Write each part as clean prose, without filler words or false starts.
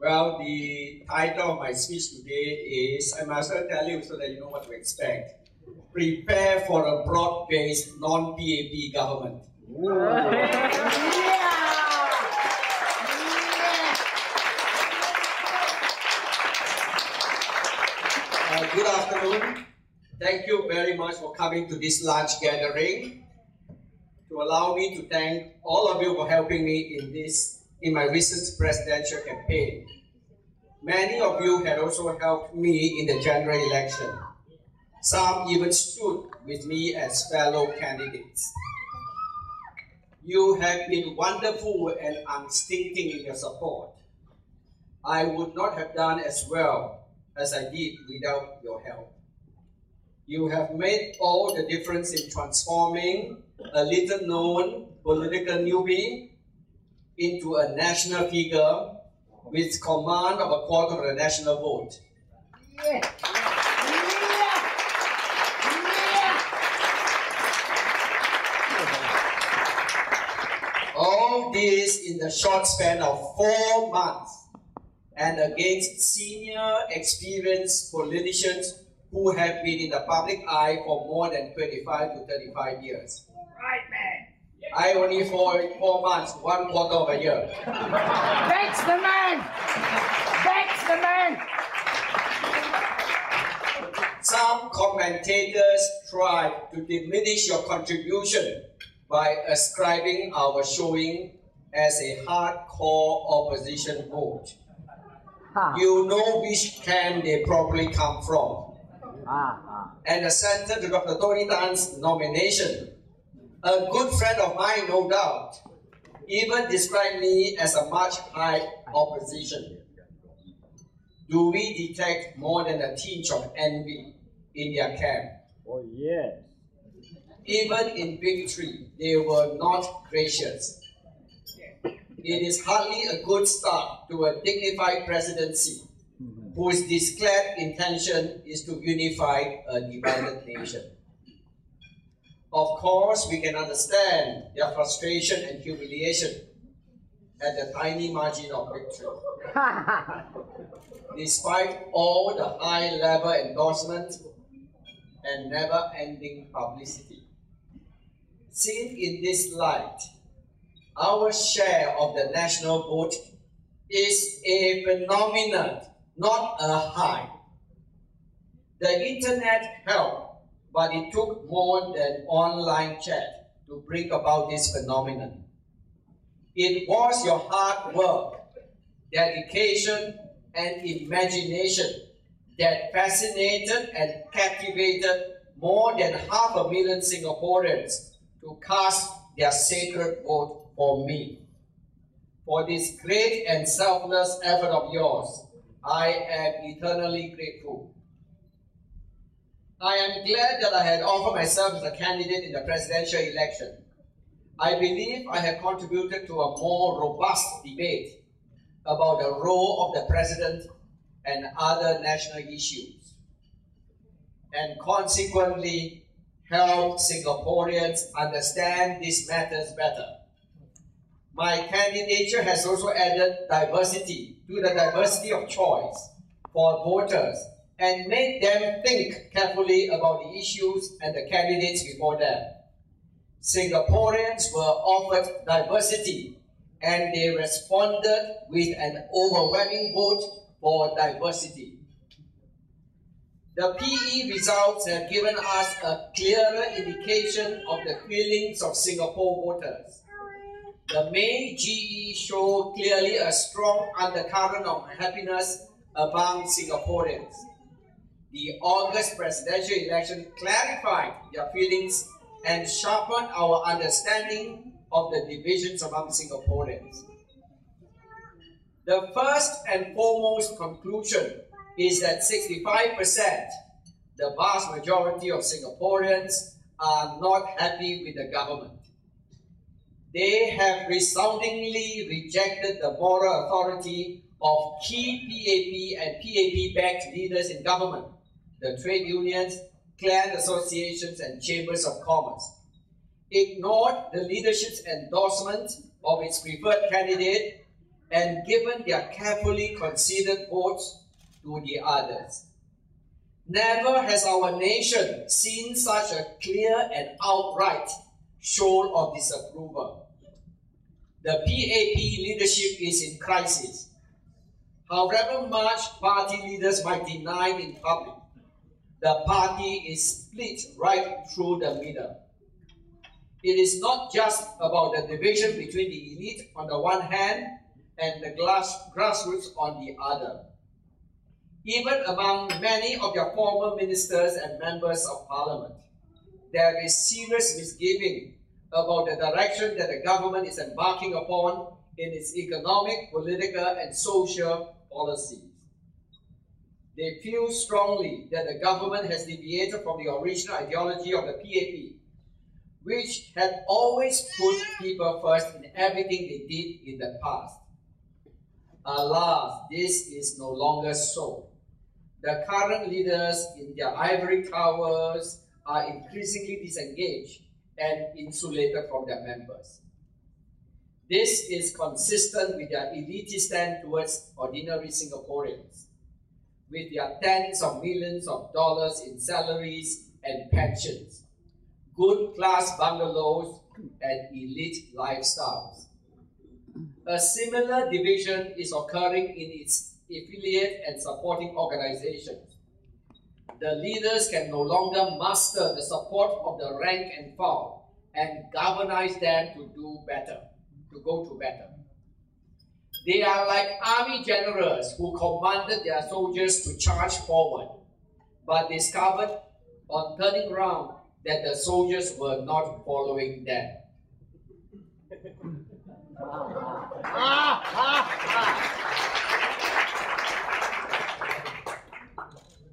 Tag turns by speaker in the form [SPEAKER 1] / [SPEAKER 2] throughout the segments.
[SPEAKER 1] Well, the title of my speech today is, I must tell you so that you know what to expect. Prepare for a broad-based non-PAP government. Good afternoon. Thank you very much for coming to this large gathering. To allow me to thank all of you for helping me in my recent presidential campaign. Many of you had also helped me in the general election. Some even stood with me as fellow candidates. You have been wonderful and unstinting in your support. I would not have done as well as I did without your help. You have made all the difference in transforming a little-known political newbie into a national figure with command of a quarter of the national vote. All this in the short span of 4 months and against senior, experienced politicians who have been in the public eye for more than 25 to 35 years.
[SPEAKER 2] Right, man.
[SPEAKER 1] I only for 4 months, 1/4 of a year.
[SPEAKER 2] That's the man. That's the man.
[SPEAKER 1] Some commentators try to diminish your contribution by ascribing our showing as a hardcore opposition vote. You know which camp they probably come from. And the center to Dr. Tony Tan's nomination, a good friend of mine, no doubt, even described me as a much high opposition. Do we detect more than a tinge of envy in their camp?
[SPEAKER 3] Oh, yes.
[SPEAKER 1] Even in victory, they were not gracious. It is hardly a good start to a dignified presidency whose declared intention is to unify a divided nation. Of course, we can understand their frustration and humiliation at the tiny margin of victory. Despite all the high-level endorsement and never-ending publicity. Seen in this light, our share of the national vote is a phenomenon, not a high. The internet helped, but it took more than online chat to bring about this phenomenon. It was your hard work, dedication, and imagination that fascinated and captivated more than 500,000 Singaporeans to cast their sacred vote for me. For this great and selfless effort of yours, I am eternally grateful. I am glad that I had offered myself as a candidate in the presidential election. I believe I have contributed to a more robust debate about the role of the president and other national issues, and consequently helped Singaporeans understand these matters better. My candidature has also added diversity to the diversity of choice for voters and made them think carefully about the issues and the candidates before them. Singaporeans were offered diversity and they responded with an overwhelming vote for diversity. The PE results have given us a clearer indication of the feelings of Singapore voters. The May GE showed clearly a strong undercurrent of happiness among Singaporeans. The August presidential election clarified their feelings and sharpened our understanding of the divisions among Singaporeans. The first and foremost conclusion is that 65%, the vast majority of Singaporeans, are not happy with the government. They have resoundingly rejected the moral authority of key PAP and PAP-backed leaders in government, the trade unions, clan associations, and chambers of commerce. Ignored the leadership's endorsement of its preferred candidate and given their carefully considered votes to the others. Never has our nation seen such a clear and outright show of disapproval. The PAP leadership is in crisis. However much party leaders might deny in public, the party is split right through the middle. It is not just about the division between the elite on the one hand and the grassroots on the other. Even among many of your former ministers and members of parliament, there is serious misgiving about the direction that the government is embarking upon in its economic, political, and social policies. They feel strongly that the government has deviated from the original ideology of the PAP, which had always put people first in everything they did in the past. Alas, this is no longer so. The current leaders in their ivory towers are increasingly disengaged and insulated from their members. This is consistent with their elitist stand towards ordinary Singaporeans, with their tens of millions of dollars in salaries and pensions, good class bungalows, and elite lifestyles. A similar division is occurring in its affiliate and supporting organizations. The leaders can no longer muster the support of the rank and file and galvanize them to do better, to go to better. They are like army generals who commanded their soldiers to charge forward, but discovered on turning round that the soldiers were not following them.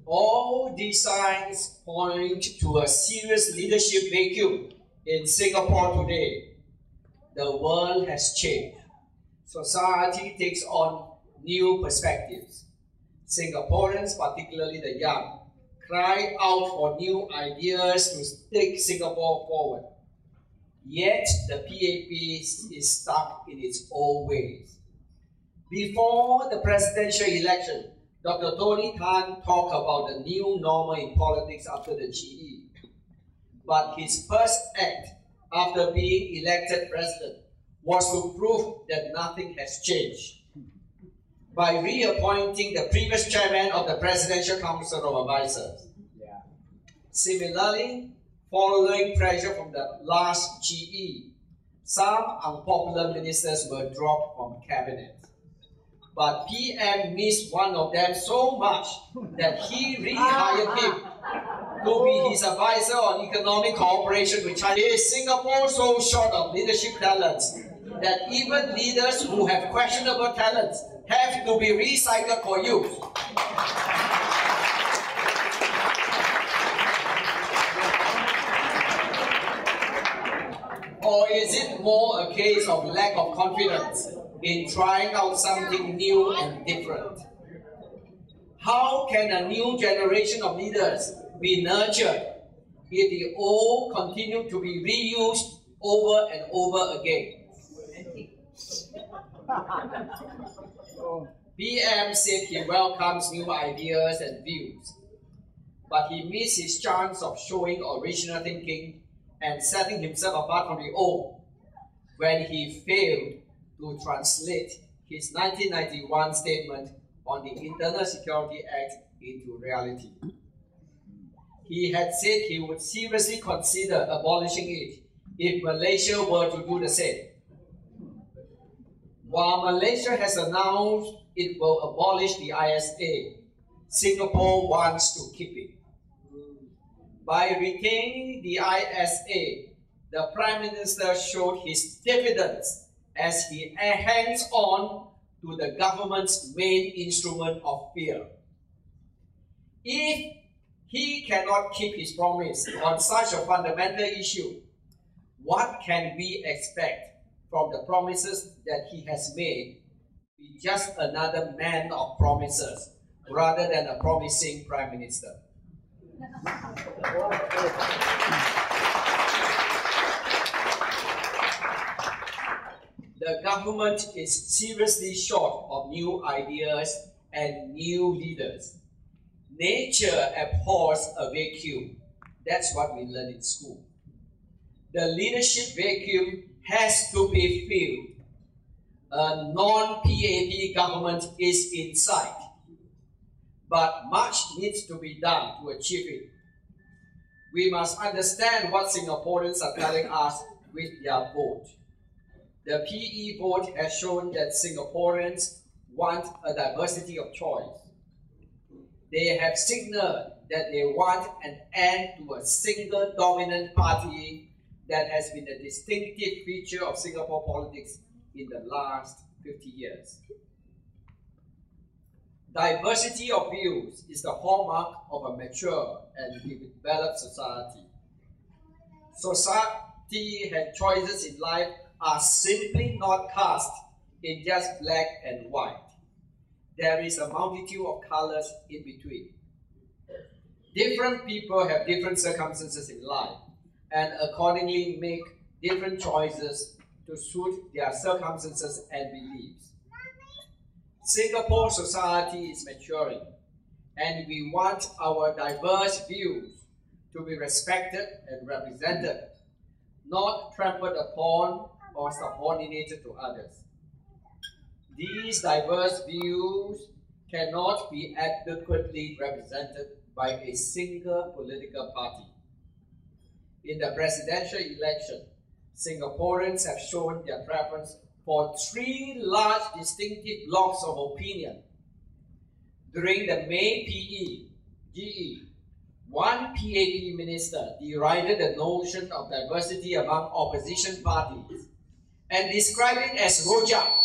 [SPEAKER 1] All these signs point to a serious leadership vacuum in Singapore today. The world has changed. Society takes on new perspectives. Singaporeans, particularly the young, cry out for new ideas to take Singapore forward. Yet the PAP is stuck in its old ways. Before the presidential election, Dr. Tony Tan talked about the new normal in politics after the GE. But his first act after being elected president was to prove that nothing has changed by reappointing the previous chairman of the Presidential Council of Advisors. Similarly, following pressure from the last GE, some unpopular ministers were dropped from cabinet. But PM missed one of them so much that he rehired him to be his advisor on economic cooperation with China. Is Singapore so short of leadership talents that even leaders who have questionable talents have to be recycled for use? Or is it more a case of lack of confidence in trying out something new and different? How can a new generation of leaders be nurtured if the old continue to be reused over and over again? PM said he welcomes new ideas and views, but he missed his chance of showing original thinking and setting himself apart from the old when he failed to translate his 1991 statement on the Internal Security Act into reality. He had said he would seriously consider abolishing it if Malaysia were to do the same. While Malaysia has announced it will abolish the ISA, Singapore wants to keep it. By retaining the ISA, the Prime Minister showed his dividends as he hangs on to the government's main instrument of fear. If he cannot keep his promise on such a fundamental issue, what can we expect from the promises that he has made? Be just another man of promises rather than a promising Prime Minister. the government is seriously short of new ideas and new leaders. Nature abhors a vacuum. That's what we learn in school. The leadership vacuum has to be filled. A non-PAP government is in sight, but much needs to be done to achieve it. We must understand what Singaporeans are telling us with their vote. The PE vote has shown that Singaporeans want a diversity of choice. They have signaled that they want an end to a single dominant party that has been a distinctive feature of Singapore politics in the last 50 years. Diversity of views is the hallmark of a mature and developed society. Society and choices in life are simply not cast in just black and white. There is a multitude of colors in between. Different people have different circumstances in life and accordingly make different choices to suit their circumstances and beliefs. Singapore society is maturing, and we want our diverse views to be respected and represented, not trampled upon or subordinated to others. These diverse views cannot be adequately represented by a single political party. In the presidential election, Singaporeans have shown their preference for three large distinctive blocks of opinion. During the May GE, one PAP minister derided the notion of diversity among opposition parties and described it as rojak.